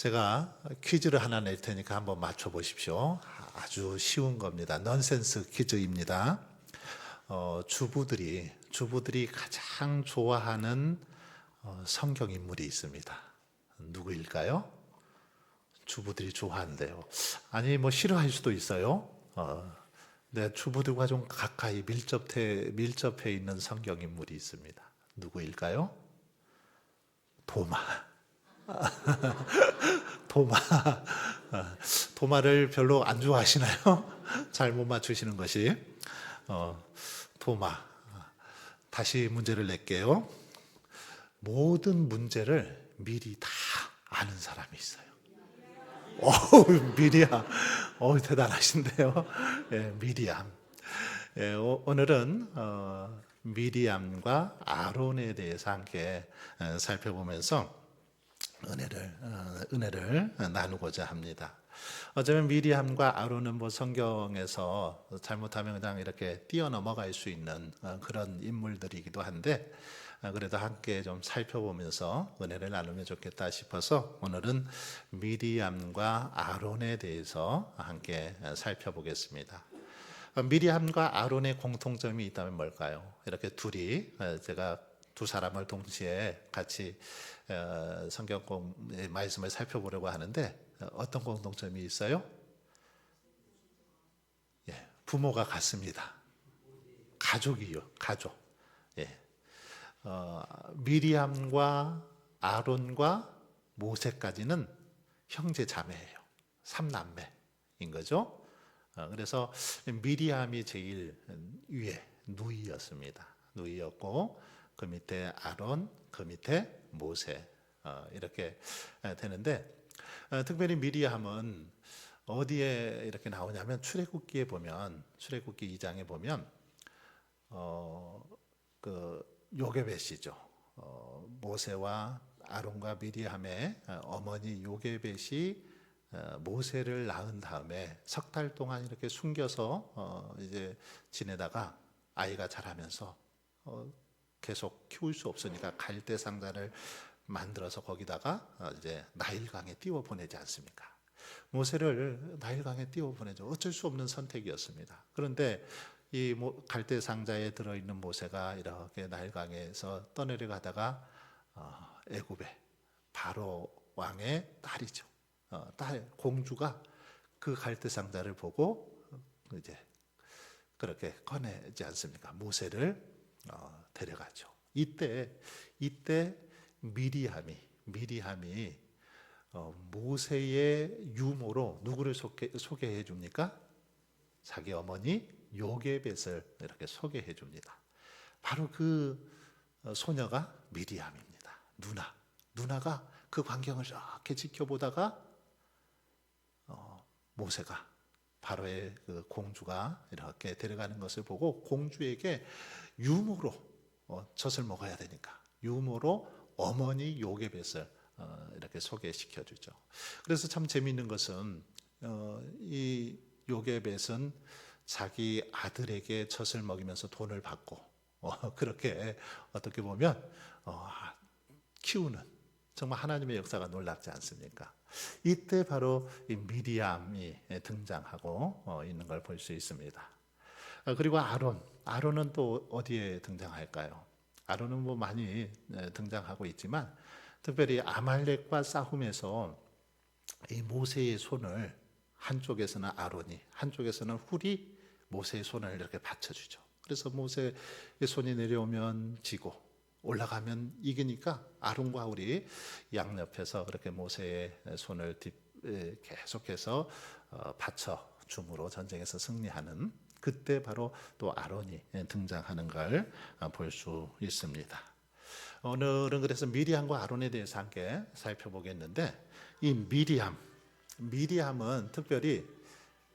제가 퀴즈를 하나 낼 테니까 한번 맞춰보십시오. 아주 쉬운 겁니다. 넌센스 퀴즈입니다. 주부들이 가장 좋아하는 성경 인물이 있습니다. 누구일까요? 주부들이 좋아한대요. 아니 뭐 싫어할 수도 있어요. 네, 주부들과 좀 가까이 밀접해 있는 성경 인물이 있습니다. 누구일까요? 도마. 도마. 도마를 별로 안 좋아하시나요? 잘 못 맞추시는 것이. 도마. 다시 문제를 낼게요. 모든 문제를 미리 다 아는 사람이 있어요. 미리암. 대단하신데요. 예, 미리암. 예, 오늘은 미리암과 아론에 대해서 함께 살펴보면서 은혜를 나누고자 합니다. 어쩌면 미리암과 아론은 뭐 성경에서 잘못하면 그냥 이렇게 뛰어넘어갈 수 있는 그런 인물들이기도 한데, 그래도 함께 좀 살펴보면서 은혜를 나누면 좋겠다 싶어서 오늘은 미리암과 아론에 대해서 함께 살펴보겠습니다. 미리암과 아론의 공통점이 있다면 뭘까요? 이렇게 제가 두 사람을 동시에 같이 성경 말씀을 살펴보려고 하는데 어떤 공통점이 있어요? 예, 부모가 같습니다. 가족이요, 가족. 예, 미리암과 아론과 모세까지는 형제 자매예요. 삼남매인 거죠. 그래서 미리암이 제일 위에 누이였습니다. 누이였고 그 밑에 아론, 그 밑에 모세 이렇게 되는데, 특별히 미리암은 어디에 이렇게 나오냐면 출애굽기에 보면, 출애굽기 2장에 보면 그 요게벳이죠. 모세와 아론과 미리암의 어머니 요게벳이 모세를 낳은 다음에 석 달 동안 이렇게 숨겨서 이제 지내다가 아이가 자라면서 계속 키울 수 없으니까 갈대 상자를 만들어서 거기다가 이제 나일강에 띄워 보내지 않습니까? 모세를 나일강에 띄워 보내죠. 어쩔 수 없는 선택이었습니다. 그런데 이 갈대 상자에 들어있는 모세가 이렇게 나일강에서 떠내려가다가 애굽의 바로 왕의 딸이죠. 딸 공주가 그 갈대 상자를 보고 이제 그렇게 꺼내지 않습니까? 모세를 데려가죠. 이때 미리암이 모세의 유모로 누구를 소개해 줍니까? 자기 어머니 요게벳을 이렇게 소개해 줍니다. 바로 그 소녀가 미리암입니다. 누나가 그 광경을 이렇게 지켜보다가 모세가 바로의 그 공주가 이렇게 데려가는 것을 보고 공주에게 유모로 젖을 먹어야 되니까 유모로 어머니 요게벳을 이렇게 소개시켜 주죠. 그래서 참 재미있는 것은 이 요게벳은 자기 아들에게 젖을 먹이면서 돈을 받고 그렇게 어떻게 보면 키우는 정말 하나님의 역사가 놀랍지 않습니까? 이때 바로 이 미리암이 등장하고 있는 걸 볼 수 있습니다. 그리고 아론은 또 어디에 등장할까요? 아론은 뭐 많이 등장하고 있지만 특별히 아말렉과 싸움에서 이 모세의 손을 한쪽에서는 아론이, 한쪽에서는 훌이 모세의 손을 이렇게 받쳐주죠. 그래서 모세의 손이 내려오면 지고 올라가면 이기니까 아론과 훌이 양옆에서 그렇게 모세의 손을 계속해서 받쳐 줌으로 전쟁에서 승리하는, 그때 바로 또 아론이 등장하는 걸 볼 수 있습니다. 오늘은 그래서 미리암과 아론에 대해서 함께 살펴보겠는데, 이 미리암은 특별히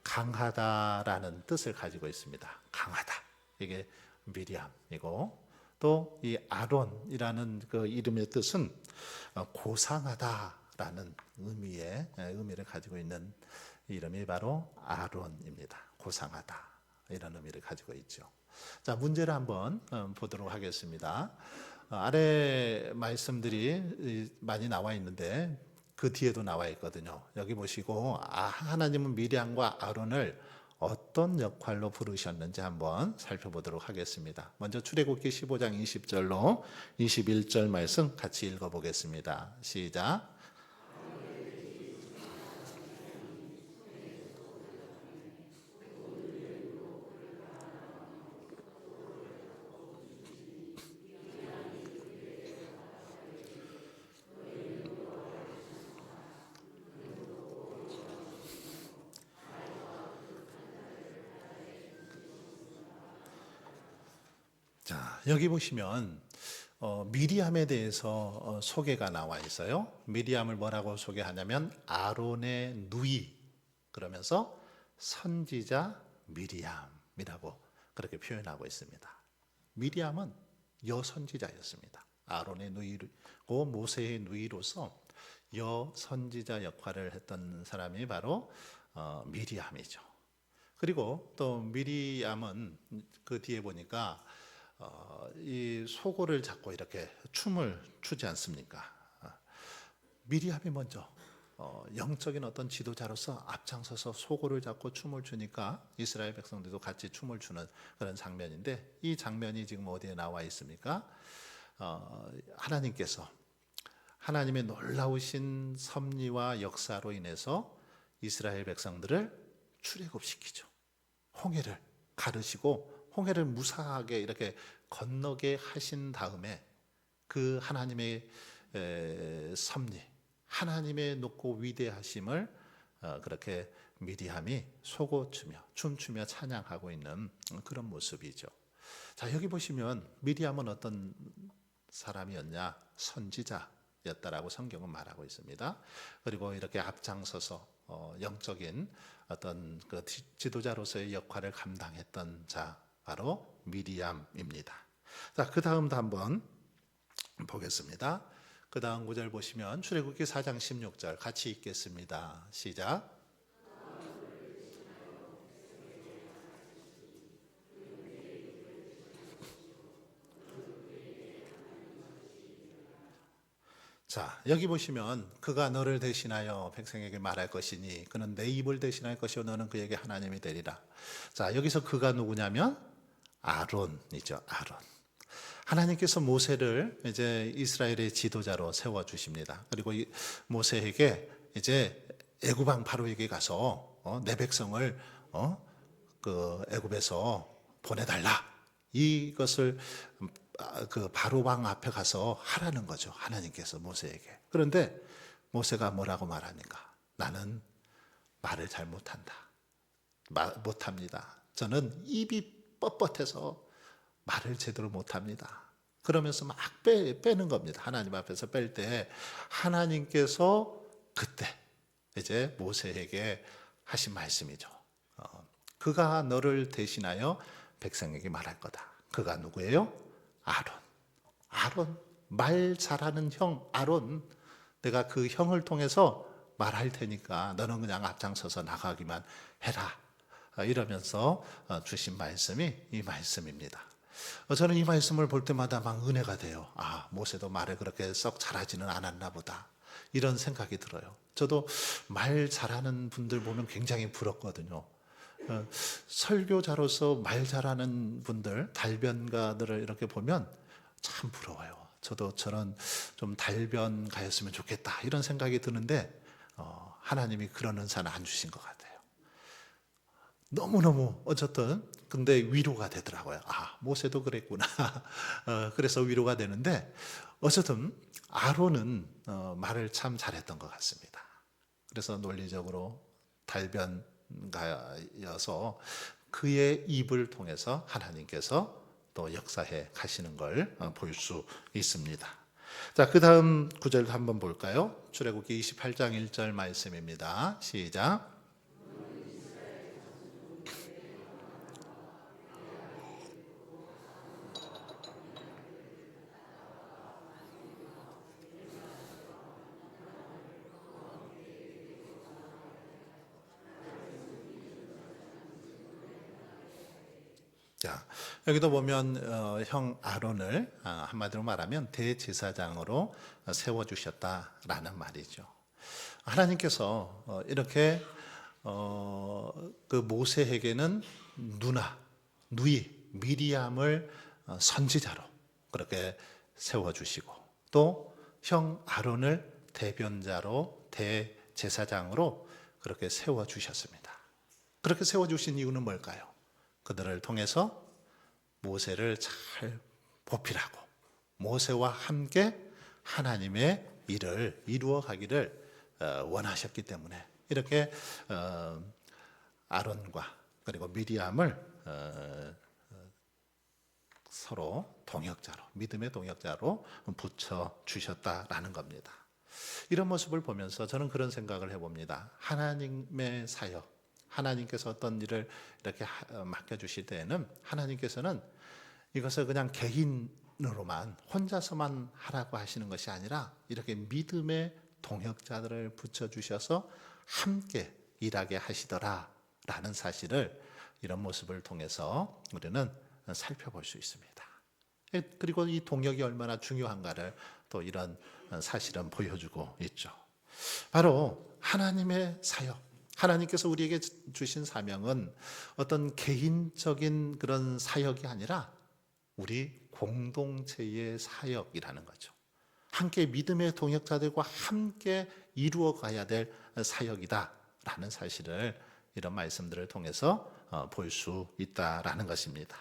강하다라는 뜻을 가지고 있습니다. 강하다, 이게 미리암이고, 또 이 아론이라는 그 이름의 뜻은 고상하다라는 의미를 가지고 있는 이름이 바로 아론입니다. 고상하다, 이런 의미를 가지고 있죠. 자, 문제를 한번 보도록 하겠습니다. 아래 말씀들이 많이 나와 있는데 그 뒤에도 나와 있거든요. 여기 보시고 하나님은 미리암과 아론을 어떤 역할로 부르셨는지 한번 살펴보도록 하겠습니다. 먼저 출애굽기 15장 20절로 21절 말씀 같이 읽어보겠습니다. 시작. 자, 여기 보시면 미리암에 대해서 소개가 나와 있어요. 미리암을 뭐라고 소개하냐면 아론의 누이, 그러면서 선지자 미리암이라고 그렇게 표현하고 있습니다. 미리암은 여선지자였습니다. 아론의 누이고 모세의 누이로서 여선지자 역할을 했던 사람이 바로 미리암이죠. 그리고 또 미리암은 그 뒤에 보니까 이 소고를 잡고 이렇게 춤을 추지 않습니까? 미리암이 먼저 영적인 어떤 지도자로서 앞장서서 소고를 잡고 춤을 추니까 이스라엘 백성들도 같이 춤을 추는 그런 장면인데, 이 장면이 지금 어디에 나와 있습니까? 하나님께서 하나님의 놀라우신 섭리와 역사로 인해서 이스라엘 백성들을 출애굽시키죠. 홍해를 가르시고 홍해를 무사하게 이렇게 건너게 하신 다음에 그 하나님의 섭리, 하나님의 높고 위대하심을 그렇게 미리암이 소고추며 춤추며 찬양하고 있는 그런 모습이죠. 자, 여기 보시면 미리암은 어떤 사람이었냐? 선지자였다라고 성경은 말하고 있습니다. 그리고 이렇게 앞장서서 영적인 어떤 그 지도자로서의 역할을 감당했던 자, 바로 미리암입니다. 자, 그 다음도 한번 보겠습니다. 그 다음 구절 보시면 출애굽기 4장 16절 같이 읽겠습니다. 시작. 자, 여기 보시면 그가 너를 대신하여 백성에게 말할 것이니 그는 내 입을 대신할 것이요 너는 그에게 하나님이 되리라. 자, 여기서 그가 누구냐면 아론이죠. 아론. 하나님께서 모세를 이제 이스라엘의 지도자로 세워 주십니다. 그리고 모세에게 이제 애굽 왕 바로에게 가서 내 백성을 그 애굽에서 보내달라. 이것을 그 바로 왕 앞에 가서 하라는 거죠. 하나님께서 모세에게. 그런데 모세가 뭐라고 말합니까? 나는 말을 잘 못한다. 못합니다. 저는 입이 뻣뻣해서 말을 제대로 못합니다. 그러면서 막 빼는 겁니다. 하나님 앞에서 뺄 때 하나님께서 그때 이제 모세에게 하신 말씀이죠. 그가 너를 대신하여 백성에게 말할 거다. 그가 누구예요? 아론. 말 잘하는 형 아론. 내가 그 형을 통해서 말할 테니까 너는 그냥 앞장서서 나가기만 해라. 이러면서 주신 말씀이 이 말씀입니다. 저는 이 말씀을 볼 때마다 막 은혜가 돼요. 모세도 말을 그렇게 썩 잘하지는 않았나 보다. 이런 생각이 들어요. 저도 말 잘하는 분들 보면 굉장히 부럽거든요. 설교자로서 말 잘하는 분들, 달변가들을 이렇게 보면 참 부러워요. 저도 저런 좀 달변가였으면 좋겠다 이런 생각이 드는데 하나님이 그런 은사는 안 주신 것 같아요. 너무너무 어쨌든 근데 위로가 되더라고요. 모세도 그랬구나. 그래서 위로가 되는데 어쨌든 아론은 말을 참 잘했던 것 같습니다. 그래서 논리적으로 달변가여서 그의 입을 통해서 하나님께서 또 역사해 가시는 걸 볼 수 있습니다. 자, 그 다음 구절 한번 볼까요? 출애굽기 28장 1절 말씀입니다. 시작. 자, 여기도 보면 형 아론을 한마디로 말하면 대제사장으로 세워주셨다라는 말이죠. 하나님께서 이렇게 그 모세에게는 누이 미리암을 선지자로 그렇게 세워주시고 또 형 아론을 대변자로 대제사장으로 그렇게 세워주셨습니다. 그렇게 세워주신 이유는 뭘까요? 그들을 통해서 모세를 잘 보필하고 모세와 함께 하나님의 일을 이루어 가기를 원하셨기 때문에 이렇게 아론과 그리고 미리암을 서로 동역자로 믿음의 동역자로 붙여주셨다라는 겁니다. 이런 모습을 보면서 저는 그런 생각을 해봅니다. 하나님의 사역, 하나님께서 어떤 일을 이렇게 맡겨주실 때에는 하나님께서는 이것을 그냥 개인으로만 혼자서만 하라고 하시는 것이 아니라 이렇게 믿음의 동역자들을 붙여주셔서 함께 일하게 하시더라라는 사실을 이런 모습을 통해서 우리는 살펴볼 수 있습니다. 그리고 이 동역이 얼마나 중요한가를 또 이런 사실은 보여주고 있죠. 바로 하나님의 사역, 하나님께서 우리에게 주신 사명은 어떤 개인적인 그런 사역이 아니라 우리 공동체의 사역이라는 거죠. 함께 믿음의 동역자들과 함께 이루어 가야 될 사역이다라는 사실을 이런 말씀들을 통해서 볼 수 있다라는 것입니다.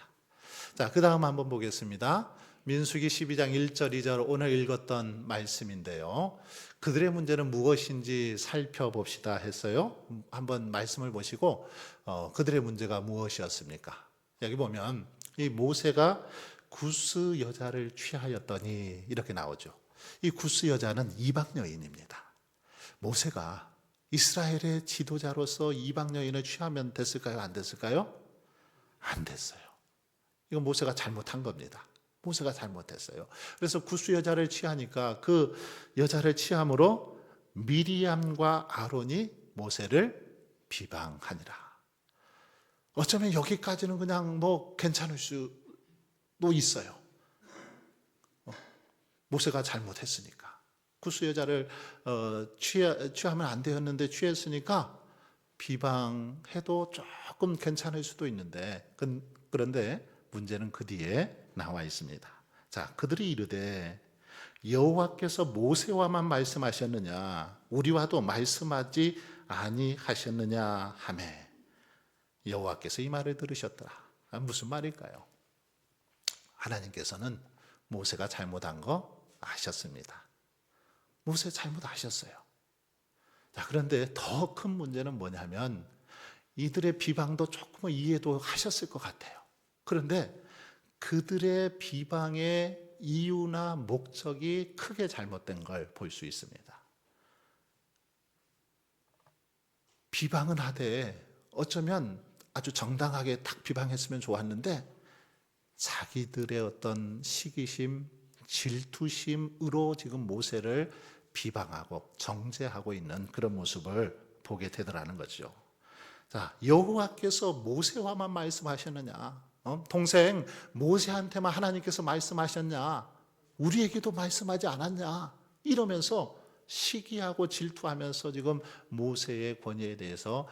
자, 그 다음 한번 보겠습니다. 민수기 12장 1절 2절 오늘 읽었던 말씀인데요. 그들의 문제는 무엇인지 살펴봅시다 했어요. 한번 말씀을 보시고 그들의 문제가 무엇이었습니까? 여기 보면 이 모세가 구스 여자를 취하였더니 이렇게 나오죠. 이 구스 여자는 이방 여인입니다. 모세가 이스라엘의 지도자로서 이방 여인을 취하면 됐을까요? 안 됐을까요? 안 됐어요. 이건 모세가 잘못한 겁니다. 모세가 잘못했어요. 그래서 구스 여자를 취하니까 그 여자를 취함으로 미리암과 아론이 모세를 비방하니라. 어쩌면 여기까지는 그냥 뭐 괜찮을 수도 있어요. 모세가 잘못했으니까. 구스 여자를 취하면 안 되었는데 취했으니까 비방해도 조금 괜찮을 수도 있는데 그런데 문제는 그 뒤에 나와 있습니다. 자, 그들이 이르되 여호와께서 모세와만 말씀하셨느냐 우리와도 말씀하지 아니하셨느냐 하매 여호와께서 이 말을 들으셨더라. 무슨 말일까요? 하나님께서는 모세가 잘못한 거 아셨습니다. 모세 잘못 아셨어요. 자, 그런데 더 큰 문제는 뭐냐면 이들의 비방도 조금은 이해도 하셨을 것 같아요. 그런데 그들의 비방의 이유나 목적이 크게 잘못된 걸 볼 수 있습니다. 비방은 하되 어쩌면 아주 정당하게 딱 비방했으면 좋았는데 자기들의 어떤 시기심, 질투심으로 지금 모세를 비방하고 정죄하고 있는 그런 모습을 보게 되더라는 거죠. 자, 여호와께서 모세와만 말씀하셨느냐? 동생 모세한테만 하나님께서 말씀하셨냐? 우리에게도 말씀하지 않았냐? 이러면서 시기하고 질투하면서 지금 모세의 권위에 대해서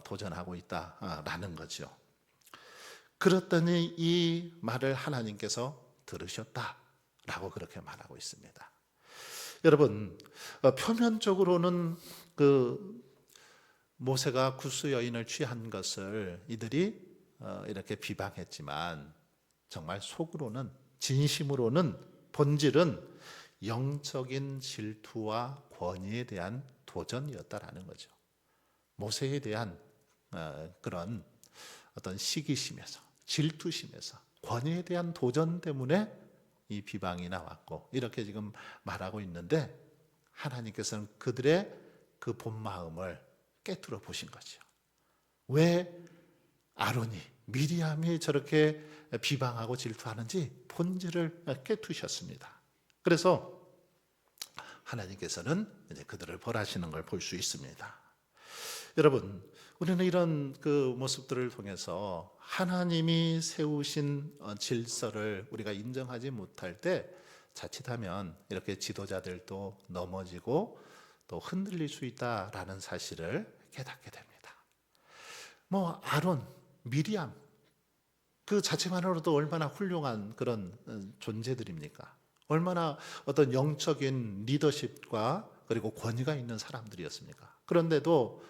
도전하고 있다라는 거죠. 그랬더니 이 말을 하나님께서 들으셨다라고 그렇게 말하고 있습니다. 여러분, 표면적으로는 그 모세가 구스 여인을 취한 것을 이들이 이렇게 비방했지만 정말 속으로는 진심으로는 본질은 영적인 질투와 권위에 대한 도전이었다라는 거죠. 모세에 대한 그런 어떤 시기심에서 질투심에서 권위에 대한 도전 때문에 이 비방이 나왔고 이렇게 지금 말하고 있는데 하나님께서는 그들의 그 본 마음을 깨뚫어 보신 거죠. 왜 아론이 미리암이 저렇게 비방하고 질투하는지 본질을 깨뜨셨습니다. 그래서 하나님께서는 이제 그들을 벌하시는 걸 볼 수 있습니다. 여러분, 우리는 이런 그 모습들을 통해서 하나님이 세우신 질서를 우리가 인정하지 못할 때 자칫하면 이렇게 지도자들도 넘어지고 또 흔들릴 수 있다라는 사실을 깨닫게 됩니다. 아론, 미리암 그 자체만으로도 얼마나 훌륭한 그런 존재들입니까? 얼마나 어떤 영적인 리더십과 그리고 권위가 있는 사람들이었습니까? 그런데도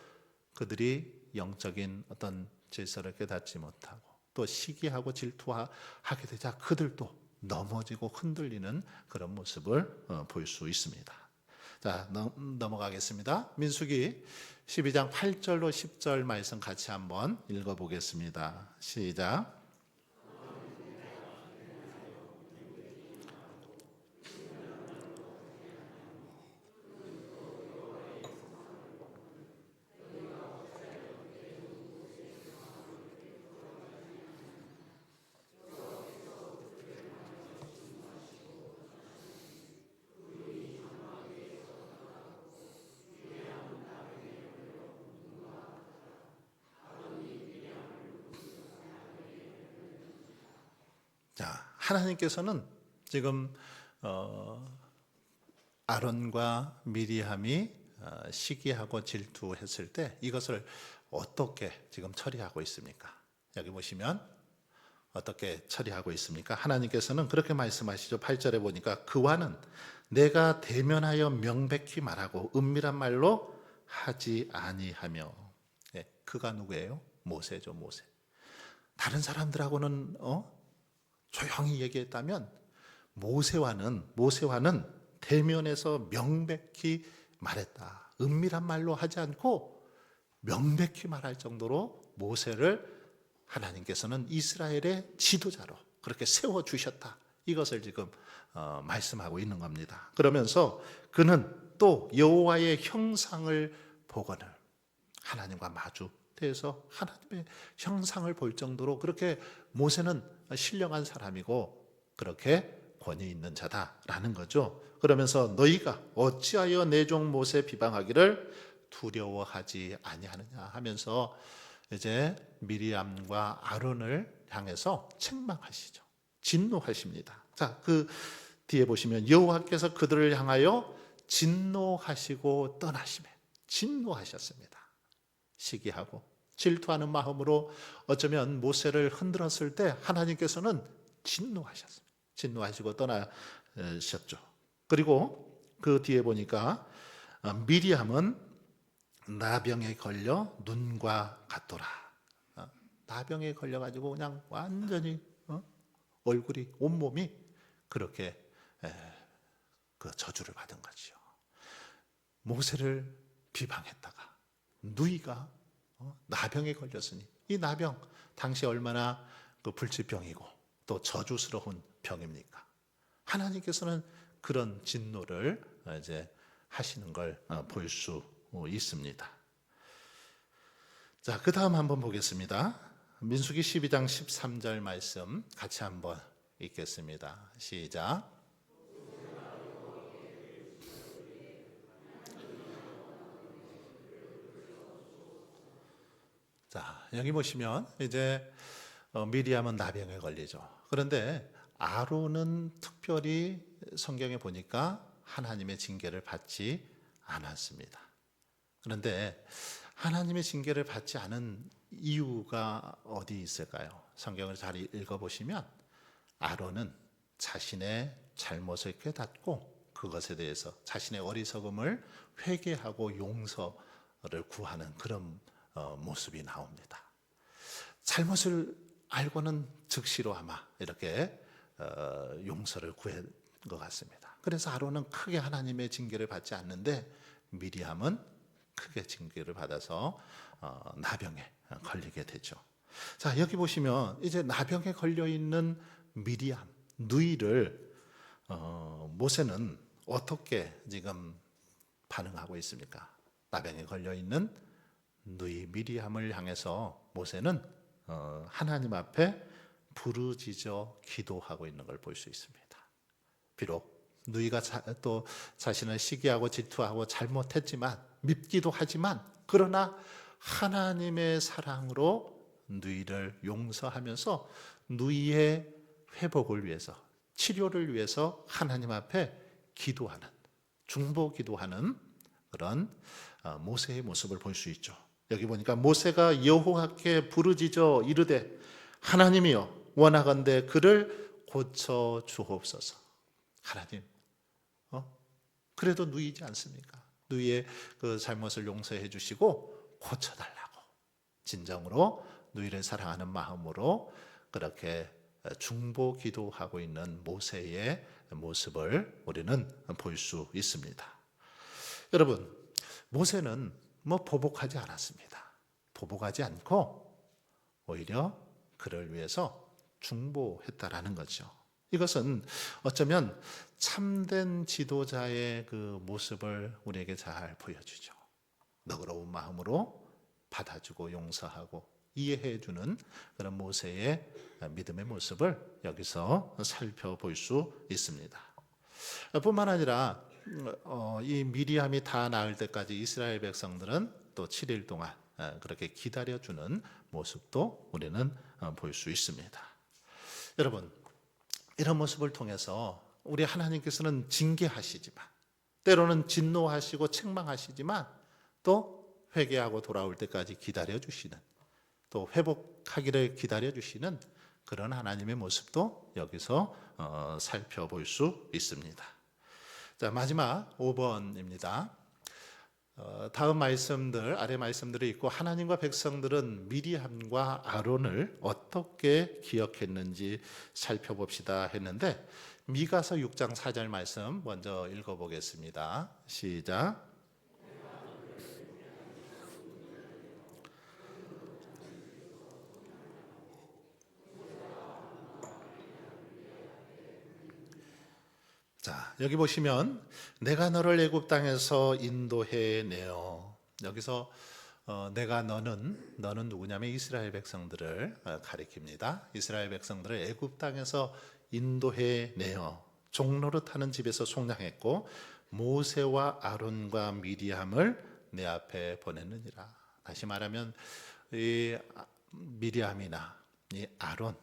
그들이 영적인 어떤 질서를 깨닫지 못하고 또 시기하고 질투하게 되자 그들도 넘어지고 흔들리는 그런 모습을 볼 수 있습니다. 자, 넘어가겠습니다. 민수기 12장 8절로 10절 말씀 같이 한번 읽어보겠습니다. 시작. 자, 하나님께서는 지금 아론과 미리암이 시기하고 질투했을 때 이것을 어떻게 지금 처리하고 있습니까? 여기 보시면 어떻게 처리하고 있습니까? 하나님께서는 그렇게 말씀하시죠. 8절에 보니까 그와는 내가 대면하여 명백히 말하고 은밀한 말로 하지 아니하며. 그가 누구예요? 모세죠, 모세. 다른 사람들하고는 조용히 얘기했다면 모세와는 대면에서 명백히 말했다. 은밀한 말로 하지 않고 명백히 말할 정도로 모세를 하나님께서는 이스라엘의 지도자로 그렇게 세워주셨다. 이것을 지금 말씀하고 있는 겁니다. 그러면서 그는 또 여호와의 형상을 보거늘 하나님과 마주대서 하나님의 형상을 볼 정도로 그렇게 모세는 신령한 사람이고 그렇게 권위 있는 자다라는 거죠. 그러면서 너희가 어찌하여 내 종 모세 비방하기를 두려워하지 아니하느냐 하면서 이제 미리암과 아론을 향해서 책망하시죠. 진노하십니다. 자, 그 뒤에 보시면 여호와께서 그들을 향하여 진노하시고 떠나시매 진노하셨습니다. 시기하고 질투하는 마음으로 어쩌면 모세를 흔들었을 때 하나님께서는 진노하셨습니다. 진노하시고 떠나셨죠. 그리고 그 뒤에 보니까 미리암은 나병에 걸려 눈과 같더라. 나병에 걸려가지고 그냥 완전히 얼굴이 온몸이 그렇게 그 저주를 받은 거죠. 모세를 비방했다가 누이가 나병에 걸렸으니 이 나병 당시 얼마나 그 불치병이고 또 저주스러운 병입니까? 하나님께서는 그런 진노를 이제 하시는 걸 볼 수 있습니다. 자, 그 다음 한번 보겠습니다. 민수기 12장 13절 말씀 같이 한번 읽겠습니다. 시작. 자, 여기 보시면 이제 미리암은 나병에 걸리죠. 그런데 아론은 특별히 성경에 보니까 하나님의 징계를 받지 않았습니다. 그런데 하나님의 징계를 받지 않은 이유가 어디 있을까요? 성경을 잘 읽어보시면 아론은 자신의 잘못을 깨닫고 그것에 대해서 자신의 어리석음을 회개하고 용서를 구하는 그런 모습이 나옵니다. 잘못을 알고는 즉시로 아마 이렇게 용서를 구한 것 같습니다. 그래서 아론은 크게 하나님의 징계를 받지 않는데 미리암은 크게 징계를 받아서 나병에 걸리게 되죠. 자, 여기 보시면 이제 나병에 걸려 있는 미리암 누이를 모세는 어떻게 지금 반응하고 있습니까? 나병에 걸려 있는 누이 미리암을 향해서 모세는 하나님 앞에 부르짖어 기도하고 있는 걸 볼 수 있습니다. 비록 누이가 또 자신을 시기하고 질투하고 잘못했지만 밉기도 하지만 그러나 하나님의 사랑으로 누이를 용서하면서 누이의 회복을 위해서 치료를 위해서 하나님 앞에 기도하는 중보 기도하는 그런 모세의 모습을 볼 수 있죠. 여기 보니까 모세가 여호와께 부르짖어 이르되 하나님이여 원하건대 그를 고쳐 주옵소서. 하나님, 그래도 누이지 않습니까? 누이의 그 잘못을 용서해 주시고 고쳐달라고 진정으로 누이를 사랑하는 마음으로 그렇게 중보 기도하고 있는 모세의 모습을 우리는 볼 수 있습니다. 여러분, 모세는 보복하지 않았습니다. 보복하지 않고 오히려 그를 위해서 중보했다라는 거죠. 이것은 어쩌면 참된 지도자의 그 모습을 우리에게 잘 보여주죠. 너그러운 마음으로 받아주고 용서하고 이해해주는 그런 모세의 믿음의 모습을 여기서 살펴볼 수 있습니다. 뿐만 아니라 이 미리암이 다 나을 때까지 이스라엘 백성들은 또 7일 동안 그렇게 기다려주는 모습도 우리는 볼 수 있습니다. 여러분, 이런 모습을 통해서 우리 하나님께서는 징계하시지만 때로는 진노하시고 책망하시지만 또 회개하고 돌아올 때까지 기다려주시는, 또 회복하기를 기다려주시는 그런 하나님의 모습도 여기서 살펴볼 수 있습니다. 자, 마지막 5번입니다. 다음 말씀들, 아래 말씀들이 있고 하나님과 백성들은 미리암과 아론을 어떻게 기억했는지 살펴봅시다 했는데 미가서 6장 4절 말씀 먼저 읽어보겠습니다. 시작. 자, 여기 보시면 내가 너를 애굽 땅에서 인도해 내어, 여기서 내가 너는 누구냐면 이스라엘 백성들을 가리킵니다. 이스라엘 백성들을 애굽 땅에서 인도해 내어 종노릇 하는 집에서 속량했고 모세와 아론과 미리암을 내 앞에 보냈느니라. 다시 말하면 이 미리암이나 이 아론,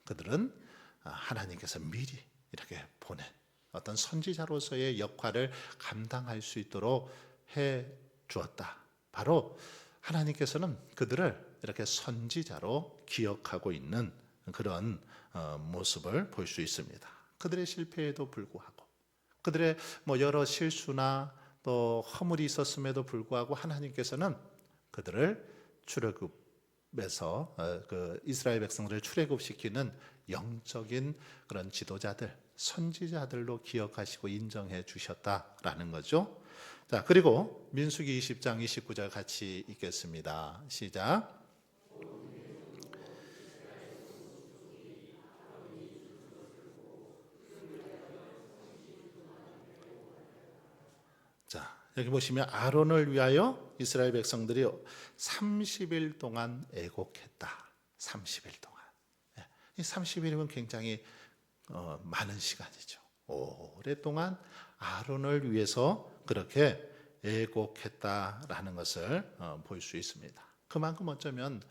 그들은 하나님께서 미리 이렇게 보낸 어떤 선지자로서의 역할을 감당할 수 있도록 해 주었다. 바로 하나님께서는 그들을 이렇게 선지자로 기억하고 있는 그런 모습을 볼 수 있습니다. 그들의 실패에도 불구하고, 그들의 여러 실수나 또 허물이 있었음에도 불구하고 하나님께서는 그들을 출애굽에서 그 이스라엘 백성들을 출애굽시키는 영적인 그런 지도자들, 선지자들로 기억하시고 인정해 주셨다라는 거죠. 자, 그리고 민수기 20장 29절 같이 읽겠습니다. 시작. 자, 여기 보시면 아론을 위하여 이스라엘 백성들이 30일 동안 애곡했다. 30일 동안. 이 30일이면 굉장히 많은 시간이죠. 오랫동안 아론을 위해서 그렇게 애곡했다라는 것을 볼 수 있습니다. 그만큼 어쩌면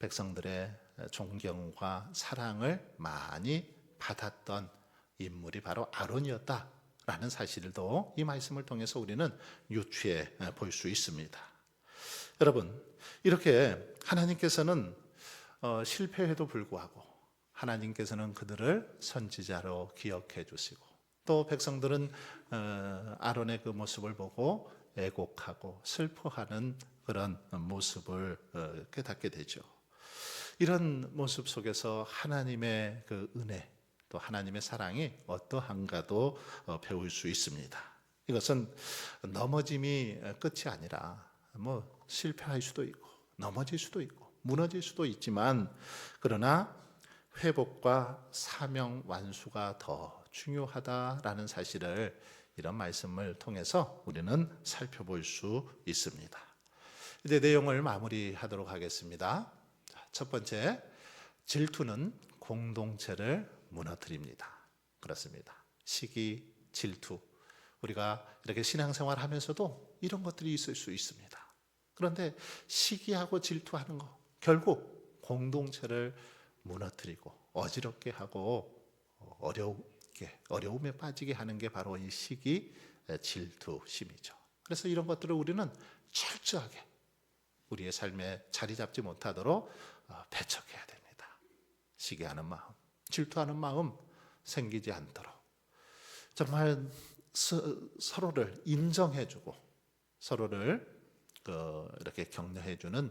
백성들의 존경과 사랑을 많이 받았던 인물이 바로 아론이었다라는 사실도 이 말씀을 통해서 우리는 유추해 볼 수 있습니다. 여러분, 이렇게 하나님께서는 실패에도 불구하고 하나님께서는 그들을 선지자로 기억해 주시고 또 백성들은 아론의 그 모습을 보고 애곡하고 슬퍼하는 그런 모습을 깨닫게 되죠. 이런 모습 속에서 하나님의 그 은혜 또 하나님의 사랑이 어떠한가도 배울 수 있습니다. 이것은 넘어짐이 끝이 아니라 실패할 수도 있고 넘어질 수도 있고 무너질 수도 있지만 그러나 회복과 사명 완수가 더 중요하다라는 사실을 이런 말씀을 통해서 우리는 살펴볼 수 있습니다. 이제 내용을 마무리하도록 하겠습니다. 첫 번째, 질투는 공동체를 무너뜨립니다. 그렇습니다. 시기, 질투. 우리가 이렇게 신앙생활 하면서도 이런 것들이 있을 수 있습니다. 그런데 시기하고 질투하는 거 결국 공동체를 무너뜨리고 어지럽게 하고 어려움에 빠지게 하는 게 바로 이 시기, 질투심이죠. 그래서 이런 것들을 우리는 철저하게 우리의 삶에 자리 잡지 못하도록 배척해야 됩니다. 시기하는 마음, 질투하는 마음 생기지 않도록 정말 서로를 인정해주고 서로를 이렇게 격려해주는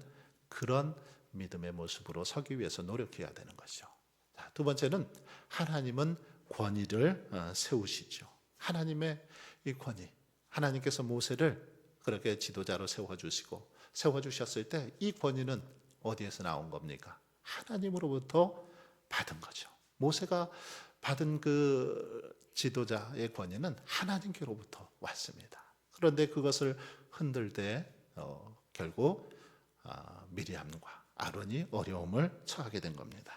그런 믿음의 모습으로 서기 위해서 노력해야 되는 것이죠. 자, 두 번째는 하나님은 권위를 세우시죠. 하나님의 이 권위, 하나님께서 모세를 그렇게 지도자로 세워주셨을 때 이 권위는 어디에서 나온 겁니까? 하나님으로부터 받은 거죠. 모세가 받은 그 지도자의 권위는 하나님께로부터 왔습니다. 그런데 그것을 흔들 때 결국 미리암과 아론이 어려움을 처하게 된 겁니다.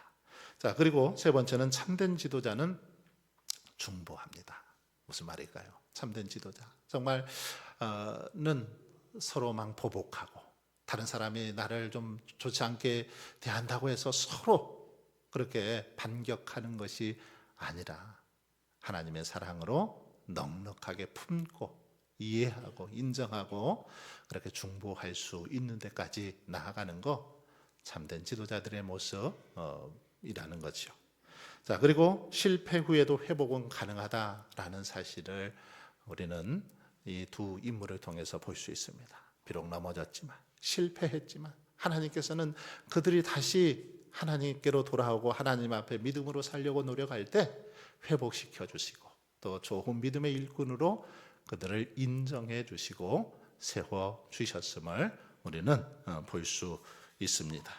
자, 그리고 세 번째는 참된 지도자는 중보합니다. 무슨 말일까요? 참된 지도자 정말는 서로만 보복하고 다른 사람이 나를 좀 좋지 않게 대한다고 해서 서로 그렇게 반격하는 것이 아니라 하나님의 사랑으로 넉넉하게 품고 이해하고 인정하고 그렇게 중보할 수 있는 데까지 나아가는 거 참된 지도자들의 모습이라는 거죠. 자, 그리고 실패 후에도 회복은 가능하다라는 사실을 우리는 이 두 인물을 통해서 볼 수 있습니다. 비록 넘어졌지만 실패했지만 하나님께서는 그들이 다시 하나님께로 돌아오고 하나님 앞에 믿음으로 살려고 노력할 때 회복시켜 주시고 또 좋은 믿음의 일꾼으로 그들을 인정해 주시고 세워 주셨음을 우리는 볼 수 있습니다.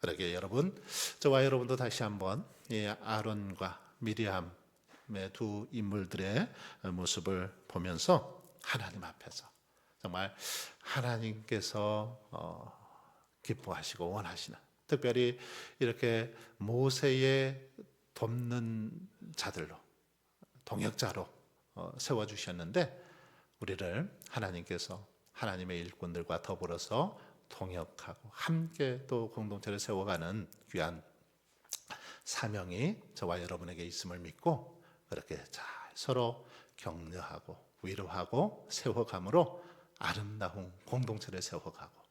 그러게 여러분, 저와 여러분도 다시 한번 이 아론과 미리암의 두 인물들의 모습을 보면서 하나님 앞에서 정말 하나님께서 기뻐하시고 원하시는 특별히 이렇게 모세의 돕는 자들로 동역자로 세워주셨는데 우리를 하나님께서 하나님의 일꾼들과 더불어서 동역하고 함께 또 공동체를 세워가는 귀한 사명이 저와 여러분에게 있음을 믿고 그렇게 잘 서로 격려하고 위로하고 세워감으로 아름다운 공동체를 세워가고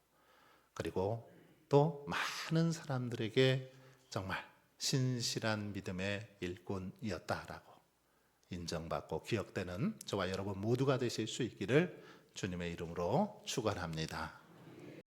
그리고 또 많은 사람들에게 정말 신실한 믿음의 일꾼이었다라고 인정받고 기억되는 저와 여러분 모두가 되실 수 있기를 주님의 이름으로 축원합니다.